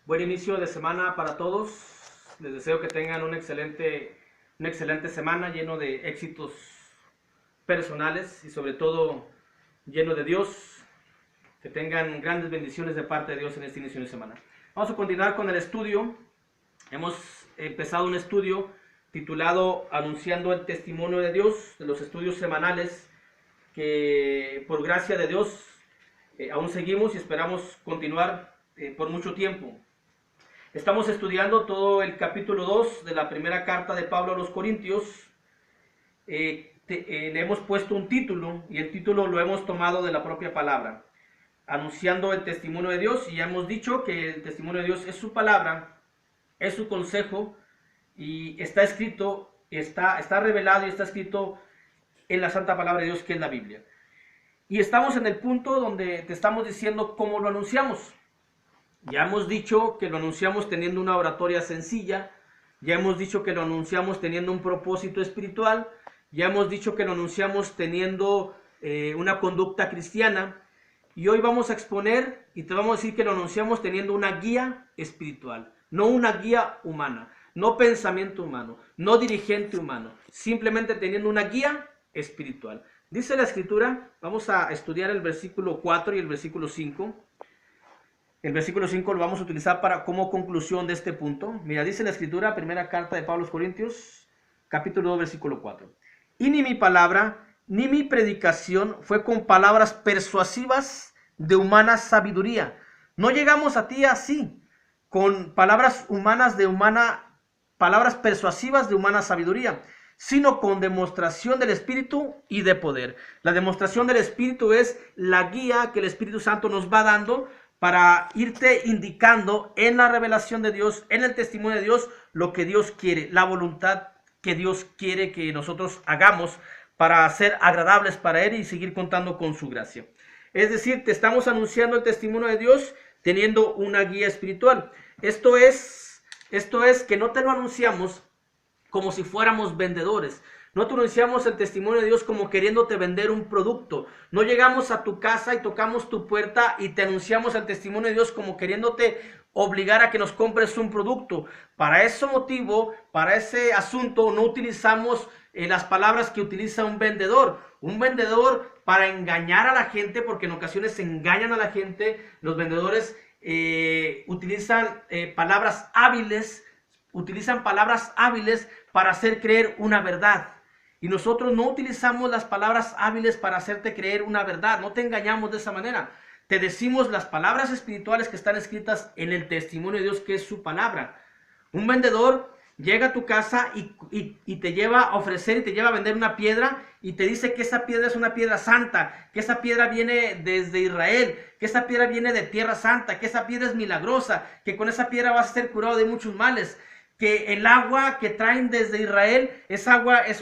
Buen inicio de semana para todos. Les deseo que tengan una excelente semana lleno de éxitos personales y sobre todo lleno de Dios. Que tengan grandes bendiciones de parte de Dios en este inicio de semana. Vamos a continuar con el estudio. Hemos empezado un estudio titulado Anunciando el Testimonio de Dios, de los estudios semanales que por gracia de Dios aún seguimos y esperamos continuar por mucho tiempo. Estamos estudiando todo el capítulo 2 de la primera carta de Pablo a los Corintios. Le hemos puesto un título y el título lo hemos tomado de la propia palabra, anunciando el testimonio de Dios, y ya hemos dicho que el testimonio de Dios es su palabra, es su consejo, y está escrito, está revelado y está escrito en la santa palabra de Dios, que es la Biblia. Y estamos en el punto donde te estamos diciendo cómo lo anunciamos. Ya hemos dicho que lo anunciamos teniendo una oratoria sencilla, ya hemos dicho que lo anunciamos teniendo un propósito espiritual, ya hemos dicho que lo anunciamos teniendo una conducta cristiana, y hoy vamos a exponer y te vamos a decir que lo anunciamos teniendo una guía espiritual, no una guía humana, no pensamiento humano, no dirigente humano, simplemente teniendo una guía espiritual. Dice la Escritura, vamos a estudiar el versículo 4 y el versículo 5. El versículo 5 lo vamos a utilizar como conclusión de este punto. Mira, dice la Escritura, primera carta de Pablo a los Corintios, capítulo 2, versículo 4. Y ni mi palabra, ni mi predicación fue con palabras persuasivas de humana sabiduría. No llegamos a ti así, con palabras humanas palabras persuasivas de humana sabiduría, sino con demostración del Espíritu y de poder. La demostración del Espíritu es la guía que el Espíritu Santo nos va dando para irte indicando en la revelación de Dios, en el testimonio de Dios, lo que Dios quiere, la voluntad que Dios quiere que nosotros hagamos para ser agradables para Él y seguir contando con su gracia. Es decir, te estamos anunciando el testimonio de Dios teniendo una guía espiritual. Esto es que no te lo anunciamos como si fuéramos vendedores. No te anunciamos el testimonio de Dios como queriéndote vender un producto. No llegamos a tu casa y tocamos tu puerta y te anunciamos el testimonio de Dios como queriéndote obligar a que nos compres un producto. Para ese motivo, para ese asunto, no utilizamos las palabras que utiliza un vendedor. Un vendedor, para engañar a la gente, porque en ocasiones engañan a la gente, los vendedores utilizan palabras hábiles para hacer creer una verdad. Y nosotros no utilizamos las palabras hábiles para hacerte creer una verdad. No te engañamos de esa manera. Te decimos las palabras espirituales que están escritas en el testimonio de Dios, que es su palabra. Un vendedor llega a tu casa y te lleva a ofrecer y te lleva a vender una piedra y te dice que esa piedra es una piedra santa, que esa piedra viene desde Israel, que esa piedra viene de tierra santa, que esa piedra es milagrosa, que con esa piedra vas a ser curado de muchos males, que el agua que traen desde Israel es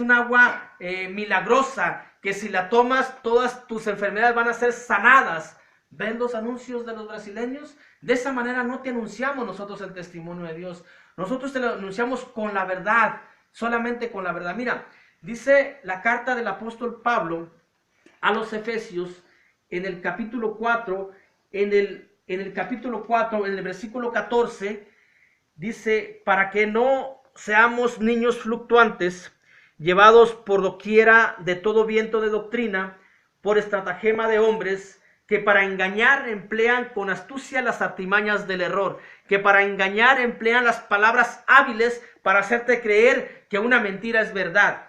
un agua milagrosa, que si la tomas todas tus enfermedades van a ser sanadas. ¿Ven los anuncios de los brasileños? De esa manera no te anunciamos nosotros el testimonio de Dios. Nosotros te lo anunciamos con la verdad, solamente con la verdad. Mira, dice la carta del apóstol Pablo a los Efesios en el capítulo 4, en el capítulo 4, en el versículo 14, dice, para que no seamos niños fluctuantes, llevados por doquiera de todo viento de doctrina, por estratagema de hombres, que para engañar emplean con astucia las artimañas del error, que para engañar emplean las palabras hábiles para hacerte creer que una mentira es verdad.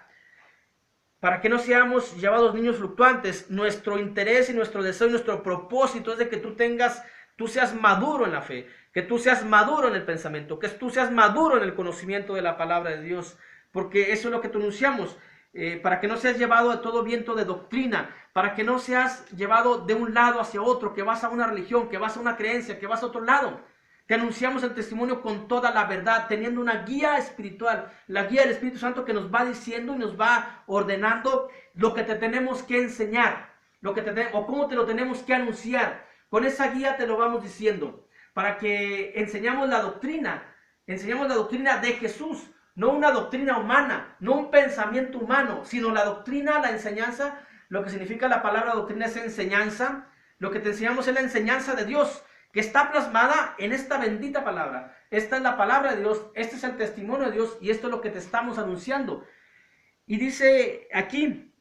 Para que no seamos llevados niños fluctuantes, nuestro interés y nuestro deseo y nuestro propósito es de que tú seas maduro en la fe, que tú seas maduro en el pensamiento, que tú seas maduro en el conocimiento de la palabra de Dios, porque eso es lo que te anunciamos. Para que no seas llevado de todo viento de doctrina, para que no seas llevado de un lado hacia otro, que vas a una religión, que vas a una creencia, que vas a otro lado. Te anunciamos el testimonio con toda la verdad, teniendo una guía espiritual, la guía del Espíritu Santo que nos va diciendo y nos va ordenando lo que te tenemos que enseñar, o cómo te lo tenemos que anunciar. Con esa guía te lo vamos diciendo, para que enseñamos la doctrina de Jesús. No una doctrina humana, no un pensamiento humano, sino la doctrina, la enseñanza. Lo que significa la palabra doctrina es enseñanza. Lo que te enseñamos es la enseñanza de Dios, que está plasmada en esta bendita palabra. Esta es la palabra de Dios, este es el testimonio de Dios y esto es lo que te estamos anunciando. Y dice aquí,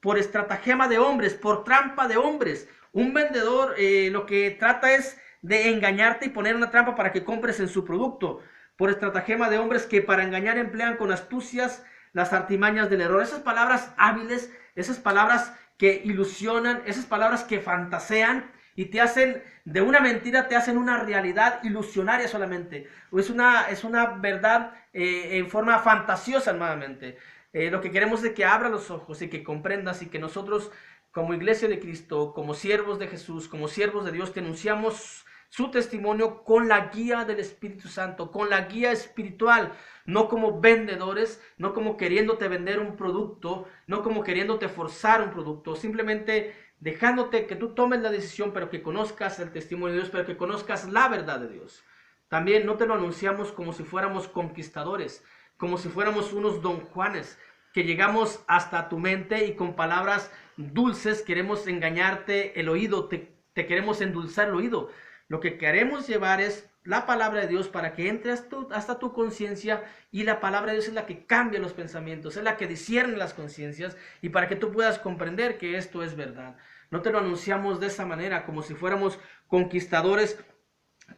por estratagema de hombres, por trampa de hombres. Un vendedor lo que trata es de engañarte y poner una trampa para que compres en su producto. Por estratagema de hombres que para engañar emplean con astucias las artimañas del error. Esas palabras hábiles, esas palabras que ilusionan, esas palabras que fantasean y te hacen, de una mentira te hacen una realidad ilusionaria solamente. Es una verdad en forma fantasiosa nuevamente. Lo que queremos es que abra los ojos y que comprendas y que nosotros como iglesia de Cristo, como siervos de Jesús, como siervos de Dios, te anunciamos su testimonio con la guía del Espíritu Santo, con la guía espiritual, no como vendedores, no como queriéndote vender un producto, no como queriéndote forzar un producto, simplemente dejándote que tú tomes la decisión, pero que conozcas el testimonio de Dios, pero que conozcas la verdad de Dios. También no te lo anunciamos como si fuéramos conquistadores, como si fuéramos unos don Juanes, que llegamos hasta tu mente y con palabras dulces queremos engañarte el oído, te queremos endulzar el oído. Lo que queremos llevar es la palabra de Dios para que entre hasta tu conciencia, y la palabra de Dios es la que cambia los pensamientos, es la que discierne las conciencias y para que tú puedas comprender que esto es verdad. No te lo anunciamos de esa manera, como si fuéramos conquistadores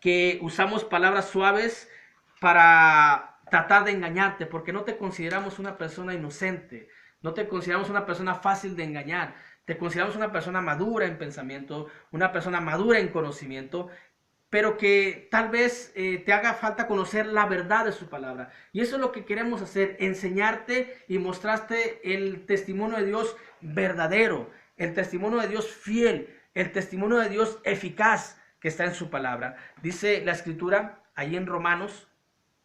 que usamos palabras suaves para tratar de engañarte, porque no te consideramos una persona inocente, no te consideramos una persona fácil de engañar. Te consideramos una persona madura en pensamiento, una persona madura en conocimiento, pero que tal vez te haga falta conocer la verdad de su palabra. Y eso es lo que queremos hacer, enseñarte y mostrarte el testimonio de Dios verdadero, el testimonio de Dios fiel, el testimonio de Dios eficaz que está en su palabra. Dice la Escritura, ahí en Romanos,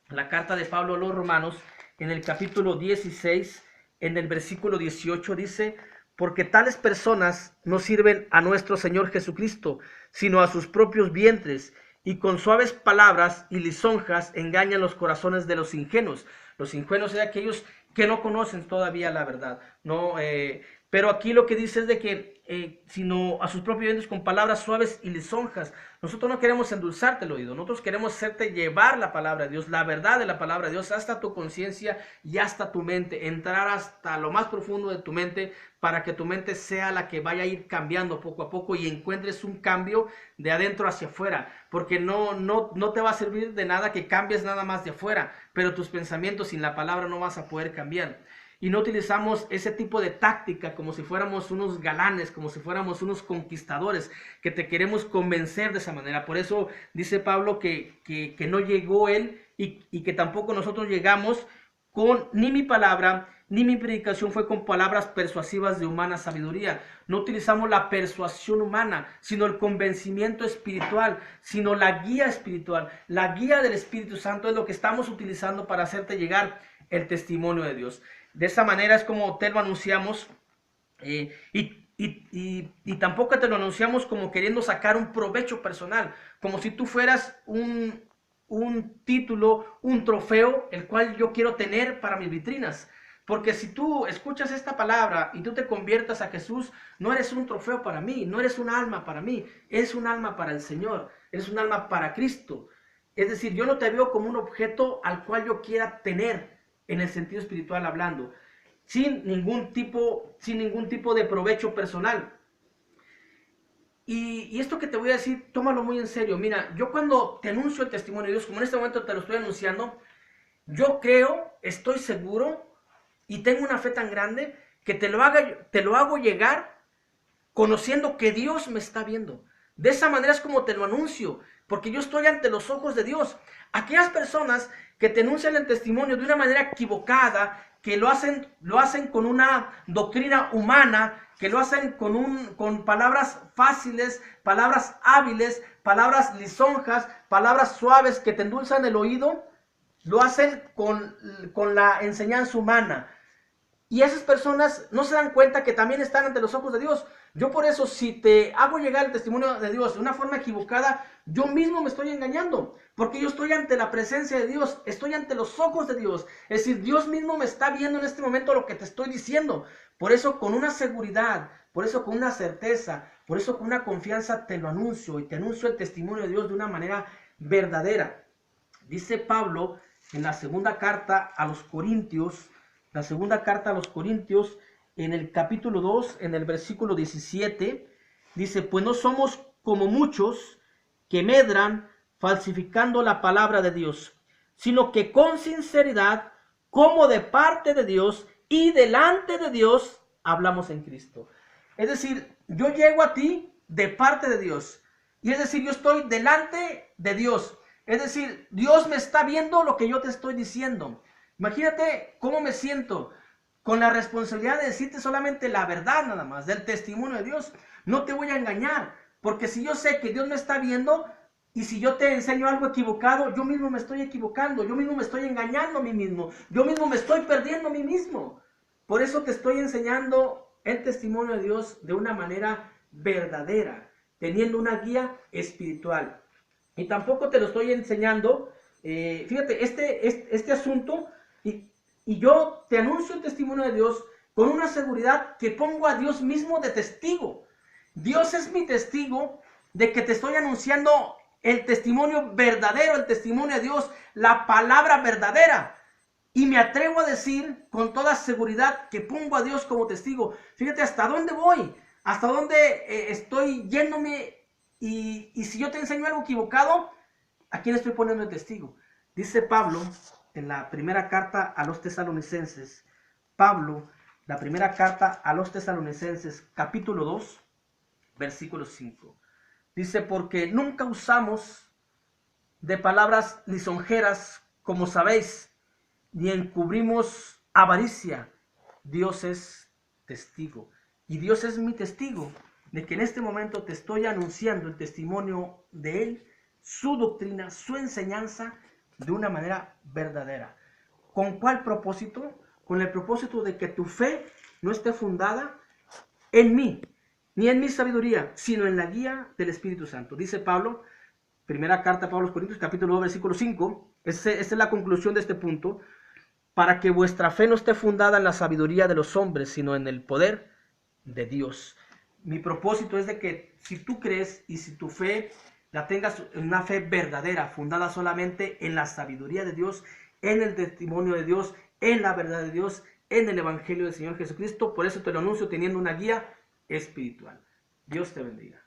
la carta de Pablo a los Romanos, en el capítulo 16, en el versículo 18, dice: porque tales personas no sirven a nuestro Señor Jesucristo, sino a sus propios vientres, y con suaves palabras y lisonjas engañan los corazones de los ingenuos. Los ingenuos son aquellos que no conocen todavía la verdad, ¿no? Pero aquí lo que dice es de que, sino a sus propios vientres con palabras suaves y lisonjas. Nosotros no queremos endulzarte el oído, nosotros queremos hacerte llevar la palabra de Dios, la verdad de la palabra de Dios hasta tu conciencia y hasta tu mente, entrar hasta lo más profundo de tu mente para que tu mente sea la que vaya a ir cambiando poco a poco y encuentres un cambio de adentro hacia afuera, porque no te va a servir de nada que cambies nada más de afuera, pero tus pensamientos sin la palabra no vas a poder cambiar. Y no utilizamos ese tipo de táctica como si fuéramos unos galanes, como si fuéramos unos conquistadores, que te queremos convencer de esa manera. Por eso dice Pablo que no llegó él y que tampoco nosotros llegamos con ni mi palabra, ni mi predicación fue con palabras persuasivas de humana sabiduría. No utilizamos la persuasión humana, sino el convencimiento espiritual, sino la guía espiritual. La guía del Espíritu Santo es lo que estamos utilizando para hacerte llegar el testimonio de Dios. De esa manera es como te lo anunciamos, y tampoco te lo anunciamos como queriendo sacar un provecho personal, como si tú fueras un título, un trofeo, el cual yo quiero tener para mis vitrinas. Porque si tú escuchas esta palabra y tú te conviertas a Jesús, no eres un trofeo para mí, no eres un alma para mí, eres un alma para el Señor, eres un alma para Cristo. Es decir, yo no te veo como un objeto al cual yo quiera tener, en el sentido espiritual hablando, sin ningún tipo de provecho personal. Y esto que te voy a decir, tómalo muy en serio. Mira, yo cuando te anuncio el testimonio de Dios, como en este momento te lo estoy anunciando, yo creo, estoy seguro y tengo una fe tan grande que te lo hago llegar conociendo que Dios me está viendo. De esa manera es como te lo anuncio, porque yo estoy ante los ojos de Dios. Aquellas personas que te anuncian el testimonio de una manera equivocada, que lo hacen con una doctrina humana, que lo hacen con palabras fáciles, palabras hábiles, palabras lisonjas, palabras suaves que te endulzan el oído, lo hacen con la enseñanza humana. Y esas personas no se dan cuenta que también están ante los ojos de Dios. Yo por eso, si te hago llegar el testimonio de Dios de una forma equivocada, yo mismo me estoy engañando, porque yo estoy ante la presencia de Dios, estoy ante los ojos de Dios. Es decir, Dios mismo me está viendo en este momento lo que te estoy diciendo. Por eso con una seguridad, por eso con una certeza, por eso con una confianza te lo anuncio y te anuncio el testimonio de Dios de una manera verdadera. Dice Pablo en la segunda carta a los Corintios, en el capítulo 2, en el versículo 17, dice, pues no somos como muchos que medran falsificando la palabra de Dios, sino que con sinceridad, como de parte de Dios y delante de Dios, hablamos en Cristo. Es decir, yo llego a ti de parte de Dios. Y es decir, yo estoy delante de Dios. Es decir, Dios me está viendo lo que yo te estoy diciendo. Imagínate cómo me siento con la responsabilidad de decirte solamente la verdad nada más, del testimonio de Dios. No te voy a engañar, porque si yo sé que Dios me está viendo y si yo te enseño algo equivocado, yo mismo me estoy equivocando, yo mismo me estoy engañando a mí mismo, yo mismo me estoy perdiendo a mí mismo. Por eso te estoy enseñando el testimonio de Dios de una manera verdadera, teniendo una guía espiritual. Y tampoco te lo estoy enseñando, fíjate, este asunto, y yo te anuncio el testimonio de Dios con una seguridad que pongo a Dios mismo de testigo. Dios es mi testigo de que te estoy anunciando el testimonio verdadero, el testimonio de Dios, la palabra verdadera. Y me atrevo a decir con toda seguridad que pongo a Dios como testigo. Fíjate hasta dónde voy, hasta dónde estoy yéndome. Y si yo te enseño algo equivocado, ¿a quién estoy poniendo el testigo? Dice Pablo en la primera carta a los tesalonicenses. Pablo, la primera carta a los tesalonicenses, capítulo 2, versículo 5. Dice, porque nunca usamos de palabras lisonjeras, como sabéis, ni encubrimos avaricia. Dios es testigo. Y Dios es mi testigo de que en este momento te estoy anunciando el testimonio de Él, su doctrina, su enseñanza, de una manera verdadera. ¿Con cuál propósito? Con el propósito de que tu fe no esté fundada en mí, ni en mi sabiduría, sino en la guía del Espíritu Santo. Dice Pablo, primera carta a Pablo a los Corintios, capítulo 2, versículo 5, esa es la conclusión de este punto, para que vuestra fe no esté fundada en la sabiduría de los hombres, sino en el poder de Dios. Mi propósito es de que si tú crees y si tu fe la tengas una fe verdadera, fundada solamente en la sabiduría de Dios, en el testimonio de Dios, en la verdad de Dios, en el Evangelio del Señor Jesucristo. Por eso te lo anuncio teniendo una guía espiritual. Dios te bendiga.